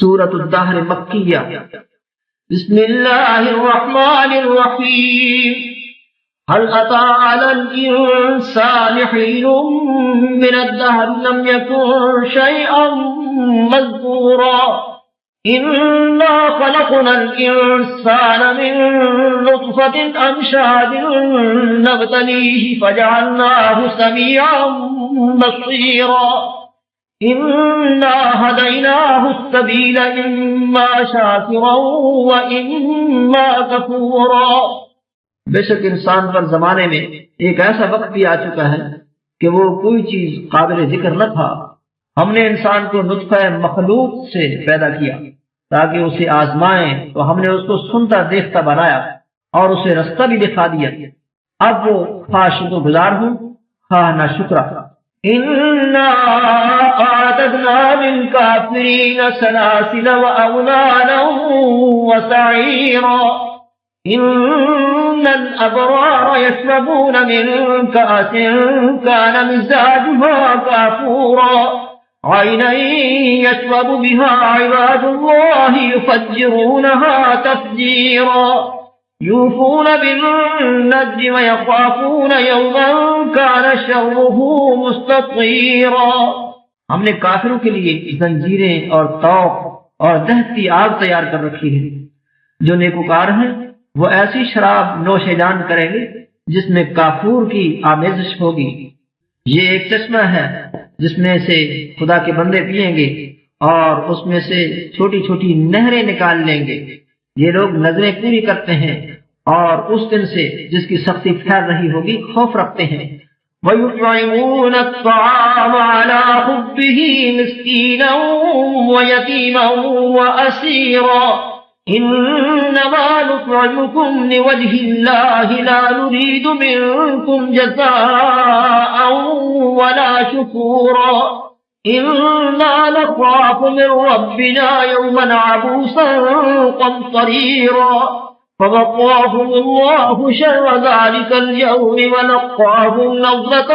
سورۃ الدہر مکیہ۔ بسم اللہ الرحمن الرحیم۔ هل أتى على الإنسان حين من الدهر لم يكن شيئا مذكورا إنا خلقنا الإنسان من نطفة أمشاج نبتليه فجعلناه سميعا بصيرا إنا هديناه السبيل إما شاكرا وإما كفورا۔ بے شک انسان پر زمانے میں ایک ایسا وقت بھی آ چکا ہے کہ وہ کوئی چیز قابل ذکر نہ تھا۔ ہم نے انسان کو نطفہ مخلوق سے پیدا کیا تاکہ اسے آزمائیں، تو ہم نے اس کو سنتا دیکھتا بنایا اور اسے رستہ بھی دکھا دیا۔ اب وہ خواہ شکر گزار ہوں خواہ نہ شکرا۔ إنا أعتدنا للكافرين سلاسل وأغلالا وسعيرا إن الأبرار يشربون من كأس كان مزاجها كافورا عينا يشرب بها عباد الله يفجرونها تفجيرا يوفون بالنجم ويخافون يوما كان شره مستطيرا۔ ہم نے کافروں کے لیے زنجیریں اور طوق اور دہتی آگ تیار کر رکھی ہے۔ جو نیکوکار ہیں وہ ایسی شراب نوش جان کریں گے جس میں کافور کی آمیزش ہوگی۔ یہ ایک چشمہ ہے جس میں سے خدا کے بندے پیئیں گے اور اس میں سے چھوٹی چھوٹی نہریں نکال لیں گے۔ یہ لوگ نظریں پوری کرتے ہیں اور اس دن سے جس کی سختی پھیل رہی ہوگی خوف رکھتے ہیں۔ وَيُطْعِمُونَ الطَّعَامَ عَلَى حُبِّهِ مِسْكِينًا وَيَتِيمًا وَأَسِيرًا إِنَّمَا نُطْعِمُكُمْ لِوَجْهِ اللَّهِ لَا نُرِيدُ مِنكُمْ جَزَاءً وَلَا شُكُورًا إِنَّا نَخَافُ مِن رَّبِّنَا يَوْمًا عَبُوسًا قَمْطَرِيرًا فَوَقَاهُمُ اللَّهُ شَرَّ ذَلِكَ الْيَوْمِ وَلَقَّاهُمْ نَضْرَةً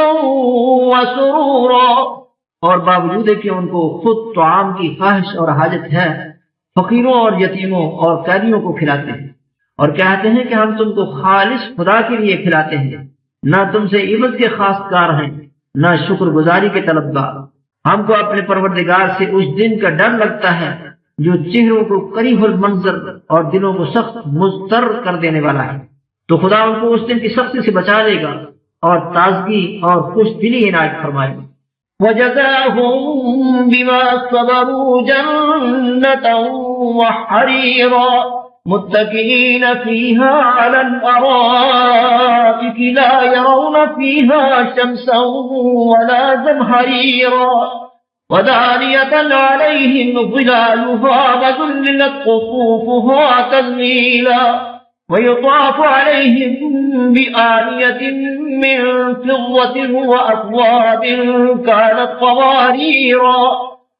وَسُرُورًا۔ اور باوجود کہ ان کو خود طعام کی خواہش اور حاجت ہے، فقیروں اور یتیموں اور قیدیوں کو کھلاتے ہیں اور کہتے ہیں کہ ہم تم کو خالص خدا کے لیے کھلاتے ہیں، نہ تم سے عبادت کے خاص کار ہیں نہ شکر گزاری کے طلبگار۔ ہم کو اپنے پروردگار سے اس دن کا ڈر لگتا ہے جو چہروں کو قریح المنظر اور دلوں کو سخت مضطر کر دینے والا ہے، تو خدا ان کو اس دن کی سختی سے بچا لے گا اور تازگی اور خوش دلی عنایت فرمائے گا۔ وَجَزَاهُم بِمَا صَبَرُوا جَنَّةً وَحَرِيرًا مُتَّكِئِينَ فِيهَا عَلَى الْأَرَائِكِ لَا يَرَوْنَ فِيهَا شَمْسًا وَلَا زَمْهَرِيرًا وَدَانِيَةً عَلَيْهِمْ ظِلَالُهَا وَذُلِّلَتْ قُطُوفُهَا تَذْلِيلًا وَيُطَافُ عَلَيْهِمْ بِآنِيَةٍ مِّن فِضَّةٍ وَأَكْوَابٍ كَانَتْ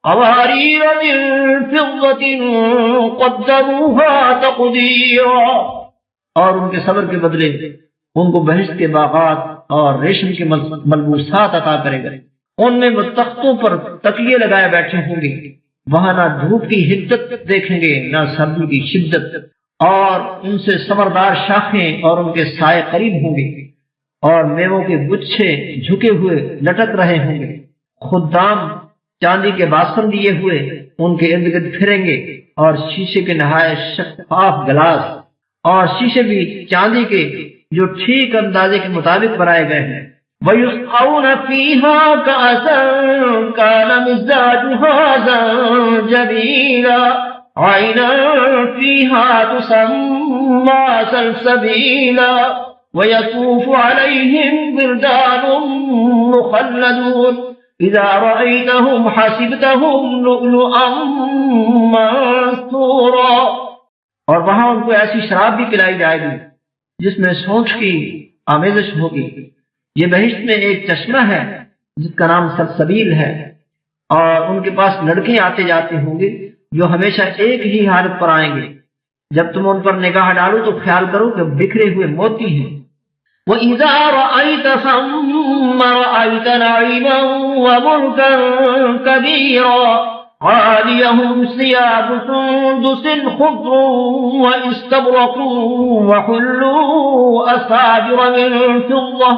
قَوَارِيرَ مِن فِضَّةٍ قَدَّرُوهَا تَقْدِيرًا۔ اور ان کے صبر کے بدلے ان کو بہشت کے باغات اور ریشم کے ملبوسات عطا کرے گا۔ ان میں وہ تختوں پر تکیے لگائے بیٹھے ہوں گے، وہاں نہ دھوپ کی حدت دیکھیں گے نہ سردی کی شدت، اور ان سے ثمردار شاخیں اور ان کے سائے قریب ہوں گے، اور میووں کے گچھے جھکے ہوئے لٹک رہے ہوں گے۔ خدام چاندی کے باسن لیے ہوئے ان کے ارد گرد پھریں گے، اور شیشے کے نہایت شفاف گلاس اور شیشے بھی چاندی کے جو ٹھیک اندازے کے مطابق بنائے گئے ہیں۔ وَيُسْقَوْنَ فِيهَا كَأْسًا كَانَ مِزَاجُهَا زَنجَبِيلًا عَيْنًا فِيهَا تُسَمَّى سَلْسَبِيلًا وَيَطُوفُ عَلَيْهِمْ وِلْدَانٌ مُّخَلَّدُونَ إِذَا رَأَيْتَهُمْ حَسِبْتَهُمْ لُؤْلُؤًا مَّنثُورًا۔ اور وہاں ان کو ایسی شراب بھی پلائی جائے گی جس میں سونچ کی آمیزش ہوگی۔ یہ بہشت میں ایک چشمہ ہے جس کا نام سلسبیل ہے، اور ان کے پاس لڑکے آتے جاتے ہوں گے جو ہمیشہ ایک ہی حالت پر آئیں گے۔ جب تم ان پر نگاہ ڈالو تو خیال کرو کہ بکھرے ہوئے موتی ہیں۔ وَإِذَا رَأَيْتَ ثَمَّ رَأَيْتَ نَعِيمًا وَمُلْكًا كَبِيرًا عاليهم ثياب سندس خضر واستبرق وحلوا أساور من فضة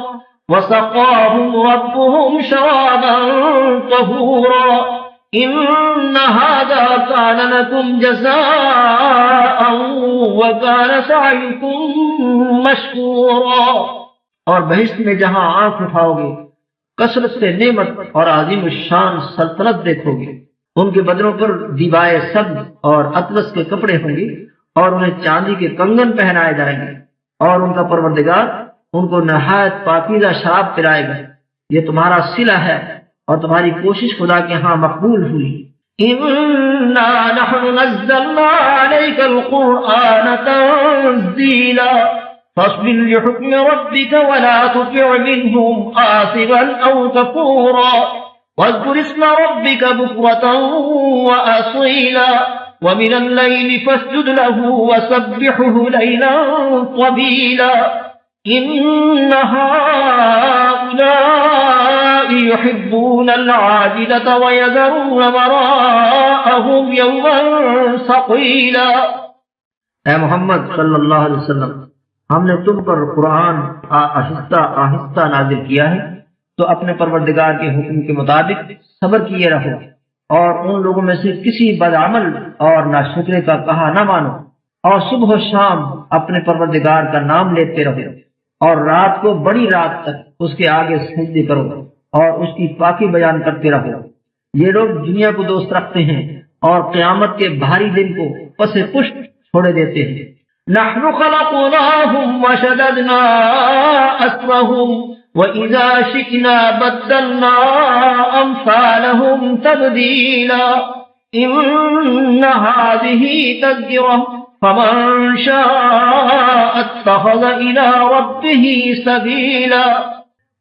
وسقاهم ربهم شرابا طهورا إن هذا كان لكم جزاء وكان سعيكم مشكورا. اور بہشت میں جہاں آنکھ اٹھاؤ گے کثرت سے نعمت اور عظیم الشان سلطنت دیکھو گے. ان کے بدنوں پر دیبائے سبز اور اطلس کے کپڑے ہوں گے اور انہیں چاندی کے کنگن پہنائے جائیں گے، اور ان کا پروردگار ان کو نہایت پاکیزہ شراب پلائے گا. یہ تمہارا صلہ ہے اور تمہاری کوشش خدا کے ہاں مقبول ہوئی. إنا نحن نزلنا عليك القرآن تنزيلا فاصبر لحكم ربك ولا تطع منهم آثما أو كفورا واذكر اسم ربك بكرة وأصيلا ومن الليل فاسجد له وسبحه ليلا طويلا إن هؤلاء يحبون العاجلة ويذرون وراءهم يوما ثقيلا. اے محمد صلی اللہ علیہ وسلم، ہم نے تم پر قرآن آہستہ آہستہ نازل کیا ہے، تو اپنے پروردگار کے حکم کے مطابق صبر کیے رہو اور ان لوگوں میں سے کسی بدعمل اور ناشکرے کا کہا نہ مانو، اور صبح و شام اپنے پروردگار کا نام لیتے رہو، اور رات کو بڑی رات تک اس کے آگے سجدے کرو اور اس کی پاکی بیان کرتے رہو. یہ لوگ دنیا کو دوست رکھتے ہیں اور قیامت کے بھاری دن کو پس پشت چھوڑے دیتے ہیں. نحن خلقناهم وشددنا أسرهم وإذا شئنا بدلنا أمثالهم تبديلا إن هذه تذكرة فمن شاء اتخذ إلى ربه سبيلا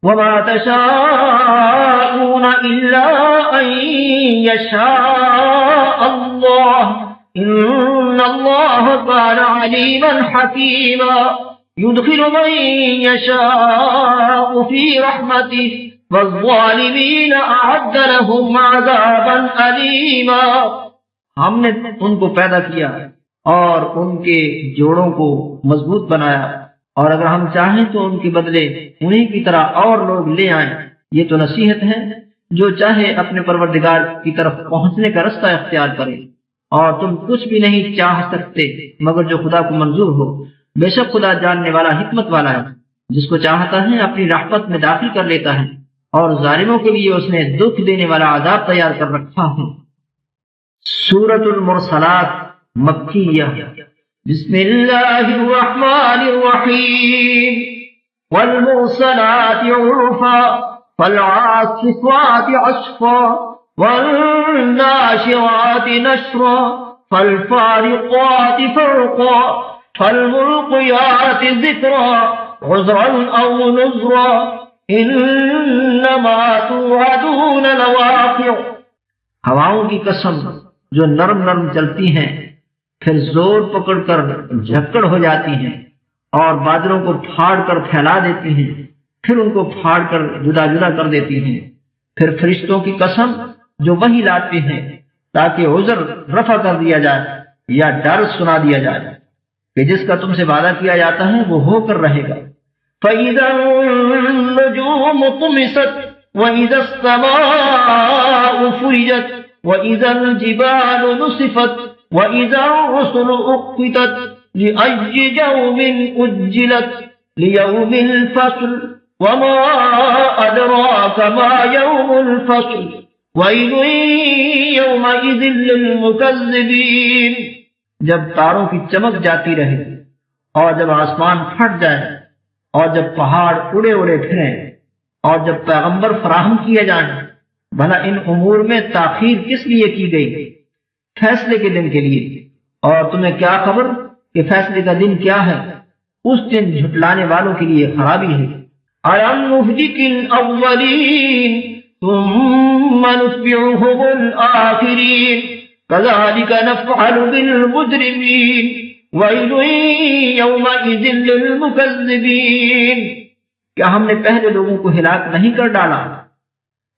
وما تشاءون إلا أن يشاء الله إن الله كان عليما حكيما يدخل من يشاء في رحمته والظالمين أعد لهم عذابا أليما. ہم نے ان کو پیدا کیا اور ان کے جوڑوں کو مضبوط بنایا، اور اگر ہم چاہیں تو ان کے بدلے انہی کی طرح اور لوگ لے آئیں. یہ تو نصیحت ہے، جو چاہے اپنے پروردگار کی طرف پہنچنے کا رستہ اختیار کرے، اور تم کچھ بھی نہیں چاہ سکتے مگر جو خدا کو منظور ہو. بے شک خدا جاننے والا حکمت والا ہے، جس کو چاہتا ہے اپنی رحمت میں داخل کر لیتا ہے، اور ظالموں کے لیے اس نے دکھ دینے والا عذاب تیار کر رکھا ہے. سورۃ المرسلات مکیہ. بسم اللہ الرحمن الرحیم. والمرسلات عرفا فالعاصفات عصفا والناشرات نشرا فالفارقات فرقا فالملقيات ذكرا عذرا أو نذرا إنما توعدون لواقع. ہواؤں کی قسم جو نرم نرم چلتی ہیں، پھر زور پکڑ کر جھکڑ ہو جاتی ہیں، اور بادلوں کو پھاڑ کر پھیلا دیتی ہیں، پھر ان کو پھاڑ کر جدا جدا کر دیتی ہیں. پھر فرشتوں کی قسم جو وحی لاتے ہیں تاکہ عذر رفع کر دیا جائے یا ڈر سنا دیا جائے کہ جس کا تم سے وعدہ کیا جاتا ہے وہ ہو کر رہے گا. فَإِذَا النُّجُومُ طُمِسَتْ وَإِذَا السَّمَاءُ فُرِجَتْ وَإِذَا الْجِبَالُ نُسِفَتْ وَإِذَا الرُّسُلُ أُقِّتَتْ لِأَيِّ يَوْمٍ أُجِّلَتْ لِيَوْمِ الْفَصْلِ وَمَا أَدْرَاكَ مَا يَوْمُ الْفَصْلِ وَيْلٌ يَوْمَئِذٍ لِّلْمُكَذِّبِينَ. جب تاروں کی چمک جاتی رہے اور جب آسمان پھٹ جائے اور جب پہاڑ اڑے اڑے پھریں اور جب پیغمبر فراہم کیے جائیں، بھلا ان امور میں تاخیر کس لیے کی گئی؟ فیصلے کے دن کے لیے. اور تمہیں کیا خبر کہ فیصلے کا دن کیا ہے؟ اس دن جھٹلانے والوں کے لیے خرابی ہے. أَلَمْ نُهْلِكِ الْأَوَّلِينَ ثُمَّ نُتْبِعُهُمُ الْآخِرِينَ كَذَلِكَ نَفْعَلُ بِالْمُجْرِمِينَ وَيْلٌ يَوْمَئِذٍ لِّلْمُكَذِّبِينَ. کیا ہم نے پہلے لوگوں کو ہلاک نہیں کر ڈالا؟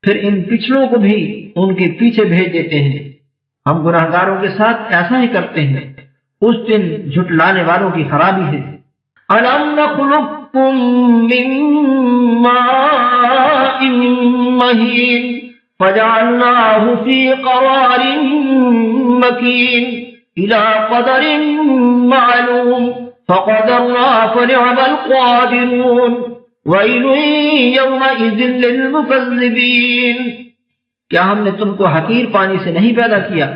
پھر ان پچھلوں کو بھی ان کے پیچھے بھیج دیتے ہیں. ہم گناہگاروں کے ساتھ ایسا ہی کرتے ہیں، اس دن جھٹلانے والوں کی خرابی ہے۔ أَلَمْ نَخْلُقكُّم مِّن مَّاءٍ مَّهِينٍ فَجَعَلْنَاهُ فِي قَرَارٍ مَّكِينٍ إِلَى قَدَرٍ مَّعْلُومٍ فَقَدَرْنَا فَنِعْمَ الْقَادِرُونَ وَيْلٌ يَوْمَئِذٍ لِّلْمُكَذِّبِينَ۔ کیا ہم نے تم کو حقیر پانی سے نہیں پیدا کیا؟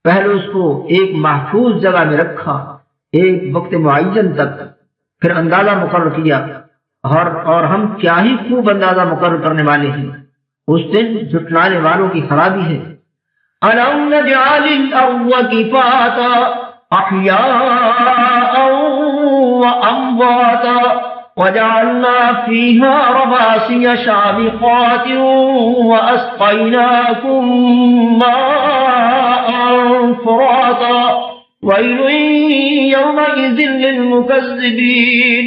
پہلے اس کو ایک محفوظ جگہ میں رکھا ایک وقت معین تک، پھر اندازہ مقرر کیا، اور ہم کیا ہی خوب اندازہ مقرر کرنے والے ہیں۔ اس دن جھٹلانے والوں کی خرابی ہے۔ أَلَمْ نَجْعَلِ الْأَرْضَ كِفَاتًا أَحْيَاءً وَأَمْوَاتًا وَجَعَلْنَا فِيهَا رَوَاسِيَ شَامِخَاتٍ وَأَسْقَيْنَاكُم مَّاءً فُرَاتًا وَيْلٌ يَوْمَئِذٍ لِّلْمُكَذِّبِينَ۔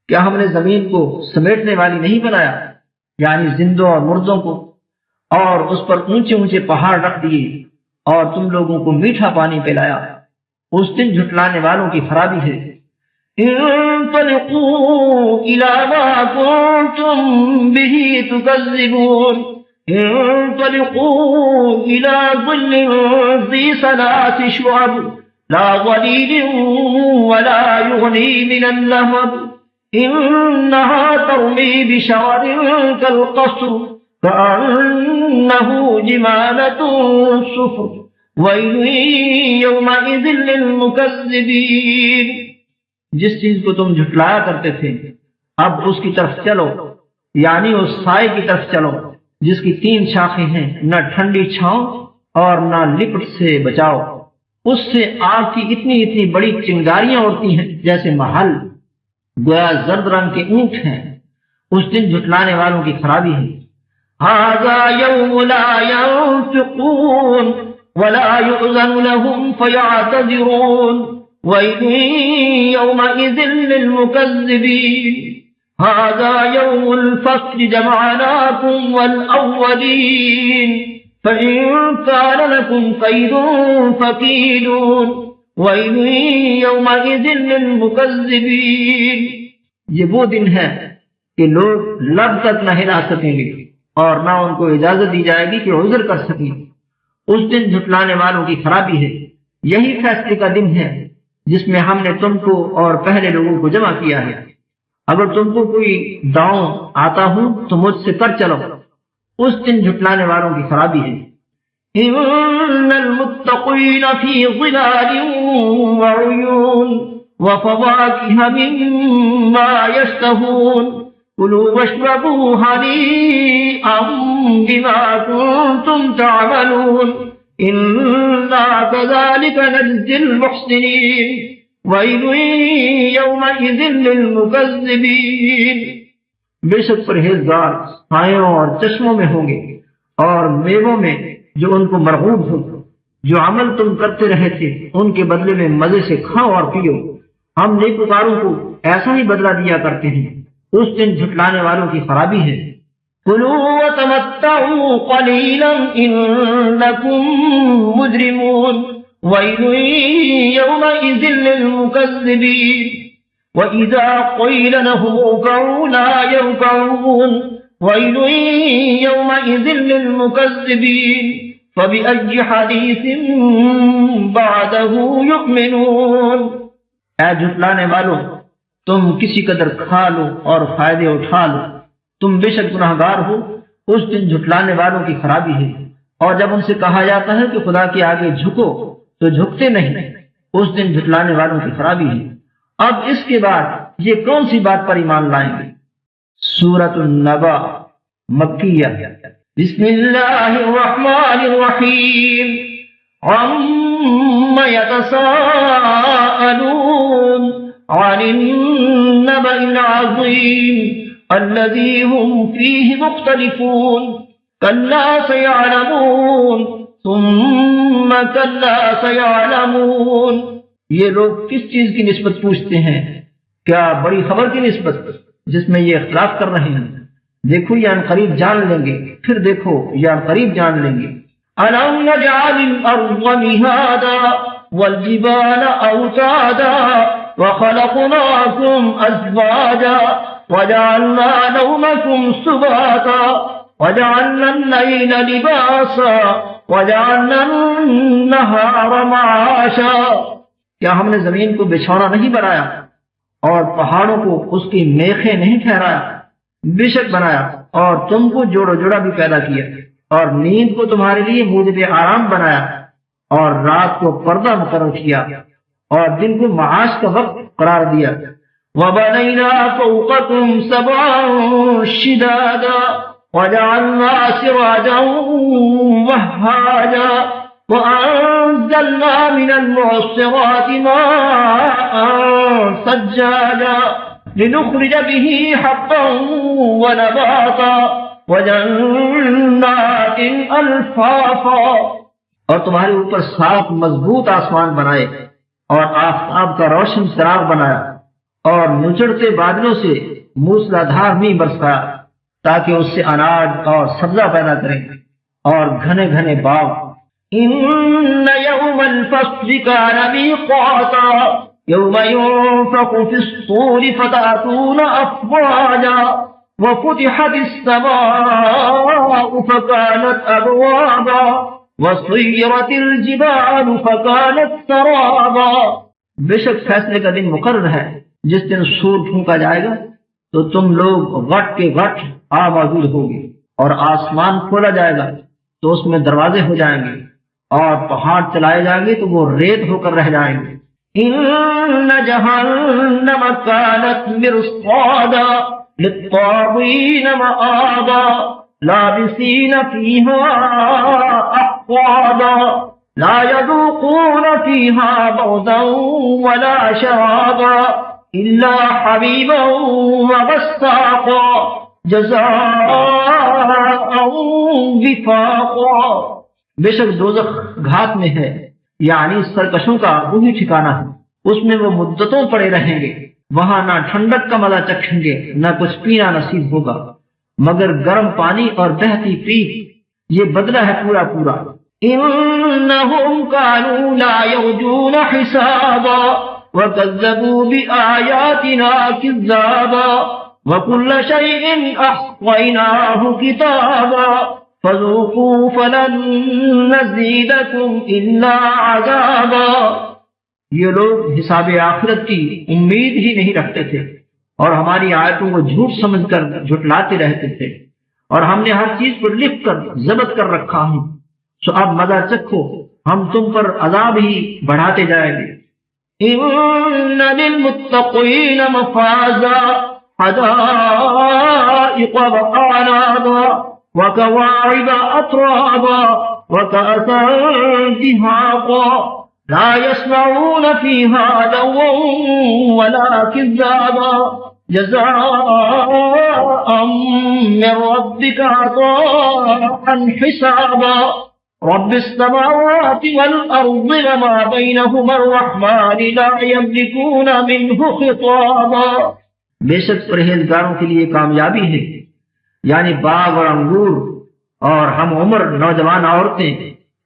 کیا ہم نے زمین کو سمیٹنے والی نہیں بنایا، یعنی زندوں اور مردوں کو، اور اس پر اونچے اونچے پہاڑ رکھ دیے اور تم لوگوں کو میٹھا پانی پلایا؟ اس دن جھٹلانے والوں کی خرابی ہے۔ انطلقوا إلى ما كنتم به تكذبون انطلقوا إلى ظل ذي ثلاث شعب لا ظليل ولا يغني من اللهب إنها ترمي بشرر كالقصر كأنه جمالة صفر ويل يومئذ للمكذبين۔ جس چیز کو تم جھٹلایا کرتے تھے اب اس کی طرف چلو، یعنی اس سائے کی طرف چلو جس کی 3 شاخیں ہیں، نہ ٹھنڈی چھاؤں اور نہ لپٹ سے بچاؤ۔ اس سے آگ کی اتنی اتنی بڑی چنگاریاں اڑتی ہیں جیسے محل، گویا زرد رنگ کے اونٹ ہیں۔ اس دن جھٹلانے والوں کی خرابی ہے۔ هذا يوم لا ينطقون ولا يؤذن لهم فيعتذرون ويل يومئذ للمكذبين هذا يوم الفصل جمعناكم والأولين فإن كان لكم كيد فكيدون ويل يومئذ للمكذبين۔ یہ وہ دن ہے کہ لوگ لب تک نہ ہلا سکیں گے اور نہ ان کو اجازت دی جائے گی کہ عذر کر سکیں۔ اس دن جھٹلانے والوں کی خرابی ہے۔ یہی فیصلے کا دن ہے جس میں ہم نے تم کو اور پہلے لوگوں کو جمع کیا ہے۔ اگر تم کو کوئی داؤں آتا ہوں تو مجھ سے کر چلو۔ اس دن جھٹلانے والوں کی خرابی ہے۔ إن المتقين في ظلال وعيون وفواكه مما يشتهون كلوا واشربوا هنيئا بما كنتم تعملون إنا كذلك نجزي المحسنين ويل يومئذ للمكذبين۔ بے شک پرہیزگار سایوں اور چشموں میں ہوں گے اور میووں میں جو ان کو مرغوب ہو۔ جو عمل تم کرتے رہے تھے ان کے بدلے میں مزے سے کھاؤ اور پیو۔ ہم نیکوکاروں کو ایسا ہی بدلہ دیا کرتے ہیں۔ اس دن جھٹلانے والوں کی خرابی ہے۔ كلوا وتمتعوا قليلا إنكم مجرمون ويل يومئذ للمكذبين وإذا قيل لهم اركعوا لا يركعون ويل يومئذ للمكذبين فبأي حديث بعده يؤمنون۔ اے جھٹلانے والوں، تم کسی قدر کھا لو اور فائدے اٹھا لو، تم بے شک گناہگار ہو۔ اس دن جھٹلانے والوں کی خرابی ہے۔ اور جب ان سے کہا جاتا ہے کہ خدا کے آگے جھکو تو جھکتے نہیں۔ اس دن جھٹلانے والوں کی خرابی ہے۔ اب اس کے بعد یہ کون سی بات پر ایمان لائیں گے؟ سورۃ النبأ مکیہ۔ بسم اللہ الرحمن الرحیم عَمَّ يَتَسَاءَلُونَ عَنِ النَّبَإِ الْعَظِيمِ الَّذِي هُمْ فِيهِ مُخْتَلِفُونَ كَلَّا سَيَعْلَمُونَ ثُمَّ كَلَّا سَيَعْلَمُونَ۔ یہ لوگ کس چیز کی نسبت پوچھتے ہیں؟ کیا بڑی خبر کی نسبت جس میں یہ اختلاف کر رہے ہیں؟ دیکھو یا ان قریب جان لیں گے، پھر دیکھو یا ان قریب جان لیں گے۔ ألم نجعل الأرض مهادا والجبال أوتادا وخلقناكم أزواجا وجعلنا نومكم سباتا وجعلنا الليل لباسا وجعلنا النهار معاشا. کیا ہم نے زمین کو بچھونا نہیں بنایا اور پہاڑوں کو اس کی میخیں نہیں ٹھہرایا؟ بے شک بنایا، اور تم کو جوڑا جوڑا بھی پیدا کیا، اور نیند کو تمہارے لیے موجب آرام بنایا، اور رات کو پردہ مقرر کیا، اور دن کو معاش کا وقت قرار دیا. وبنينا فوقكم سبعا شدادا وجعلنا سراجا وهاجا وأنزلنا من المعصرات ماء ثجاجا لنخرج به حبا ونباتا وجنات ألفافا. اور تمہارے اوپر صاف مضبوط آسمان بنائے، اور آفتاب کا روشن چراغ بنایا، اور نچڑتے بادلوں سے موسلا دھار نہیں برسایا تاکہ اس سے اناج اور سبزہ پیدا کریں، اور گھنے گھنے باغ. إن يوم الفصل كان ميقاتا يوم ينفخ في الصور فتأتون أفواجا وفتحت السماء فكانت أبوابا وسيرت الجبال فكانت سرابا. بے شک فیصلے کا دن مقرر ہے، جس دن سور پھونکا جائے گا تو تم لوگ غٹ کے غٹ موجود ہوگے، اور آسمان کھولا جائے گا تو اس میں دروازے ہو جائیں گے، اور پہاڑ چلائے جائیں گے تو وہ ریت ہو کر رہ جائیں گے. إن جهنم كانت مرصادا للطاغين مآبا لابسين فيها أحقابا لا يذوقون فيها بردا ولا شرابا إلا حبيبا وغساقا جزاء وفاقا. بے شک دوزخ گھات میں ہے، یعنی سرکشوں کا وہی ٹھکانہ ہے، اس میں وہ مدتوں پڑے رہیں گے، وہاں نہ ٹھنڈک کا مزہ چکھیں گے نہ کچھ پینا نصیب ہوگا مگر گرم پانی اور بہتی پیپ. یہ بدلہ ہے پورا پورا. إنهم كانوا لا يرجون حسابا وكذبوا بآياتنا كذابا وكل شيء أحصيناه كتابا فذوقوا فلن نزيدكم إلا عذابا. یہ لوگ حساب آخرت کی امید ہی نہیں رکھتے تھے، اور ہماری آیتوں کو جھوٹ سمجھ کر جھٹلاتے رہتے تھے، اور ہم نے ہر چیز کو لکھ کر ضبط کر رکھا ہے. سو اب مزہ چکھو، ہم تم پر عذاب ہی بڑھاتے جائیں گے. إن للمتقين مفازا حدائق وأعنابا وكواعب أترابا وكأسا دهاقا لا يسمعون فيها لغوا ولا كذابا جزاء من ربك عطاء حسابا رب السماوات والأرض وما بينهما الرحمن لا يملكون منه خطابا. بے شک پرہیزگاروں کے لیے کامیابی ہے، یعنی باغ اور انگور اور ہم عمر نوجوان عورتیں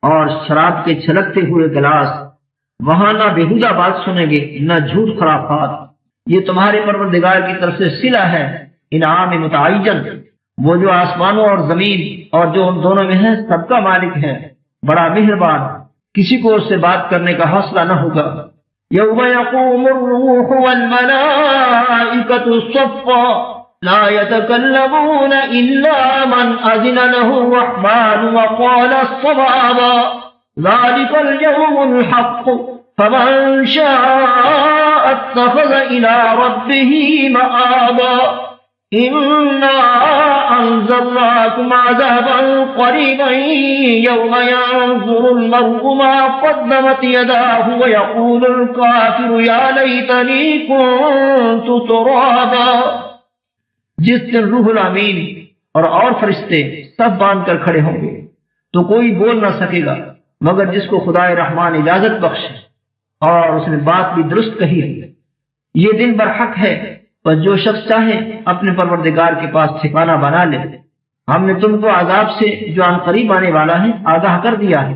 اور شراب کے چھلکتے ہوئے گلاس. وہاں نہ بےہودہ بات سنیں گے نہ جھوٹ خرافات. یہ تمہارے پروردگار کی طرف سے صلہ ہے، انعام متعین، وہ جو آسمانوں اور زمین اور جو ان دونوں میں ہے سب کا مالک ہے، بڑا مہربان، کسی کو اس سے بات کرنے کا حوصلہ نہ ہوگا. يوم يقوم الروح والملائكة صفا لا يتكلمون إلا من أذن له الرحمن وقال صوابا ذلك اليوم الحق فمن شاء اتخذ إلى ربه مآبا إنا أنذرناكم عذابا قريبا يوم ينظر المرء ما قدمت يداه ويقول الكافر يا ليتني كنت ترابا. جس دن روح الامین اور فرشتے سب باندھ کر کھڑے ہوں گے تو کوئی بول نہ سکے گا مگر جس کو خدائے رحمان اجازت بخشے اور اس نے بات بھی درست کہی ہے. یہ دن برحق ہے، پر جو شخص چاہے اپنے پروردگار کے پاس ٹھکانہ بنا لے. ہم نے تم کو عذاب سے جو عن قریب آنے والا ہے آگاہ کر دیا ہے،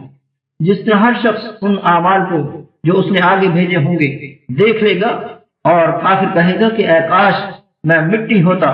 جس میں ہر شخص ان اعمال کو جو اس نے آگے بھیجے ہوں گے دیکھ لے گا، اور کافر کہے گا کہ اے کاش میں مٹی ہوتا